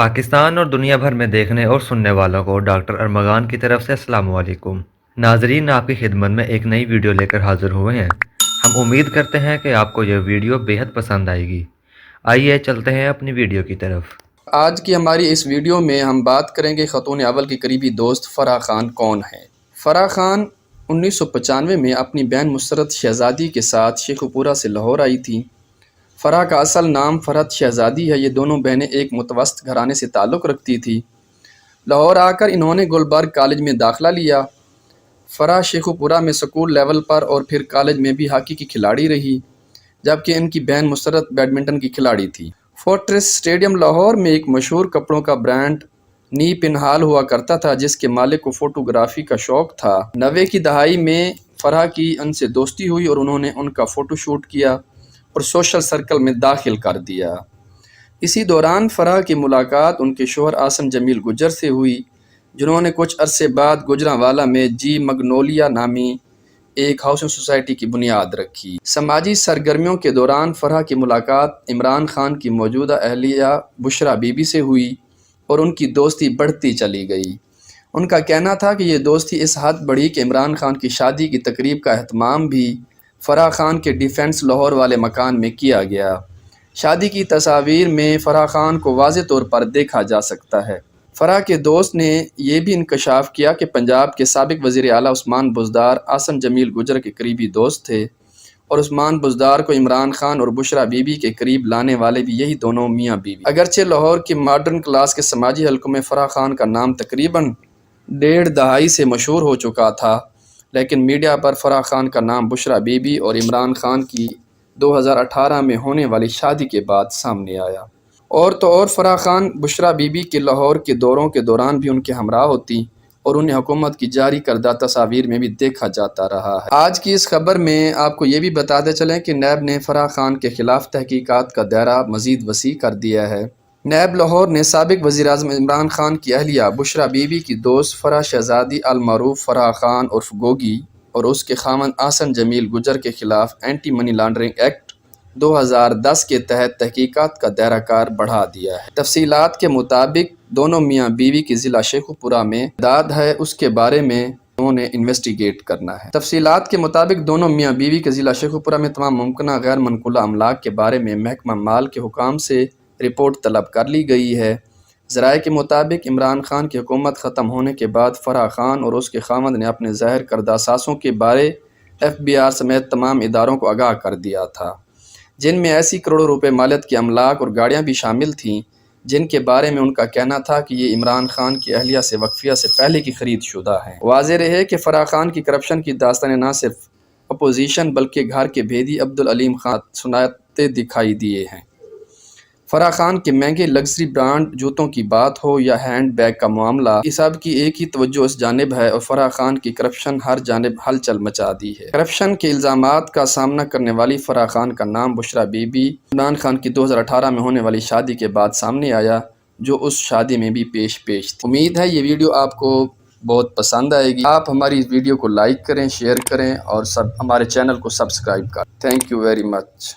پاکستان اور دنیا بھر میں دیکھنے اور سننے والوں کو ڈاکٹر ارمغان کی طرف سے السلام علیکم۔ ناظرین، آپ کی خدمت میں ایک نئی ویڈیو لے کر حاضر ہوئے ہیں۔ ہم امید کرتے ہیں کہ آپ کو یہ ویڈیو بیحد پسند آئے گی۔ آئیے چلتے ہیں اپنی ویڈیو کی طرف۔ آج کی ہماری اس ویڈیو میں ہم بات کریں گے خاتون اول کی قریبی دوست فرح خان کون ہے۔ فرح خان 1995 میں اپنی بہن مسرت شہزادی کے ساتھ شیخو پورہ سے لاہور آئی تھی۔ فرح کا اصل نام فرحت شہزادی ہے۔ یہ دونوں بہنیں ایک متوسط گھرانے سے تعلق رکھتی تھی۔ لاہور آ کر انہوں نے گلبرگ کالج میں داخلہ لیا۔ فرح شیخو پورہ میں سکول لیول پر اور پھر کالج میں بھی ہاکی کی کھلاڑی رہی، جبکہ ان کی بہن مسرت بیڈمنٹن کی کھلاڑی تھی۔ فورٹریس اسٹیڈیم لاہور میں ایک مشہور کپڑوں کا برانڈ نی پنہال ہوا کرتا تھا، جس کے مالک کو فوٹوگرافی کا شوق تھا۔ 90 کی دہائی میں فرح کی ان سے دوستی ہوئی اور انہوں نے ان کا فوٹو شوٹ کیا اور سوشل سرکل میں داخل کر دیا۔ اسی دوران فرح کی ملاقات ان کے شوہر آسن جمیل گجر سے ہوئی، جنہوں نے کچھ عرصے بعد گوجرانوالا میں جی مگنولیا نامی ایک ہاؤسنگ سوسائٹی کی بنیاد رکھی۔ سماجی سرگرمیوں کے دوران فرح کی ملاقات عمران خان کی موجودہ اہلیہ بشریٰ بی بی سے ہوئی اور ان کی دوستی بڑھتی چلی گئی۔ ان کا کہنا تھا کہ یہ دوستی اس حد بڑھی کہ عمران خان کی شادی کی تقریب کا اہتمام بھی فرح خان کے ڈیفنس لاہور والے مکان میں کیا گیا۔ شادی کی تصاویر میں فرح خان کو واضح طور پر دیکھا جا سکتا ہے۔ فرح کے دوست نے یہ بھی انکشاف کیا کہ پنجاب کے سابق وزیر اعلیٰ عثمان بزدار آسن جمیل گجر کے قریبی دوست تھے اور عثمان بزدار کو عمران خان اور بشریٰ بی بی کے قریب لانے والے بھی یہی دونوں میاں بیوی۔ اگرچہ لاہور کی ماڈرن کلاس کے سماجی حلقوں میں فرح خان کا نام تقریباً 1.5 دہائی سے مشہور ہو چکا تھا، لیکن میڈیا پر فرح خان کا نام بشریٰ بی بی اور عمران خان کی 2018 میں ہونے والی شادی کے بعد سامنے آیا۔ اور تو اور فرح خان بشریٰ بی بی کے لاہور کے دوروں کے دوران بھی ان کے ہمراہ ہوتی اور انہیں حکومت کی جاری کردہ تصاویر میں بھی دیکھا جاتا رہا ہے۔ آج کی اس خبر میں آپ کو یہ بھی بتاتے چلیں کہ نیب نے فرح خان کے خلاف تحقیقات کا دائرہ مزید وسیع کر دیا ہے۔ نیب لاہور نے سابق وزیر اعظم عمران خان کی اہلیہ بشریٰ بی بی کی دوست فرح شہزادی المعروف فرح خان عرف گوگی اور اس کے خاوند آسن جمیل گجر کے خلاف اینٹی منی لانڈرنگ ایکٹ 2010 کے تحت تحقیقات کا دائرہ کار بڑھا دیا ہے۔ تفصیلات کے مطابق دونوں میاں بیوی کی ضلع شیخو پورہ میں داد ہے، اس کے بارے میں انہوں نے انویسٹیگیٹ کرنا ہے۔ تفصیلات کے مطابق دونوں میاں بیوی کے ضلع شیخو پورہ میں تمام ممکنہ غیر منقولہ املاک کے بارے میں محکمہ مال کے حکام سے رپورٹ طلب کر لی گئی ہے۔ ذرائع کے مطابق عمران خان کی حکومت ختم ہونے کے بعد فرح خان اور اس کے خاوند نے اپنے ظاہر کردہ اثاثوں کے بارے FBI سمیت تمام اداروں کو آگاہ کر دیا تھا، جن میں ایسی کروڑوں روپے مالیت کے املاک اور گاڑیاں بھی شامل تھیں جن کے بارے میں ان کا کہنا تھا کہ یہ عمران خان کی اہلیہ سے وقفیہ سے پہلے کی خرید شدہ ہیں۔ واضح رہے کہ فرح خان کی کرپشن کی داستانیں نہ صرف اپوزیشن بلکہ گھر کے بھیدی عبدالعلیم خان سناتے دکھائی دیے ہیں۔ فرح خان کے مہنگے لگژری برانڈ جوتوں کی بات ہو یا ہینڈ بیگ کا معاملہ، اس سب کی ایک ہی توجہ اس جانب ہے اور فرح خان کی کرپشن ہر جانب ہلچل مچا دی ہے۔ کرپشن کے الزامات کا سامنا کرنے والی فرح خان کا نام بشریٰ بی بی عمران خان کی 2018 میں ہونے والی شادی کے بعد سامنے آیا، جو اس شادی میں بھی پیش تھی۔ امید ہے یہ ویڈیو آپ کو بہت پسند آئے گی۔ آپ ہماری اس ویڈیو کو لائک کریں، شیئر کریں اور ہمارے چینل کو سبسکرائب کریں۔ Thank you very much.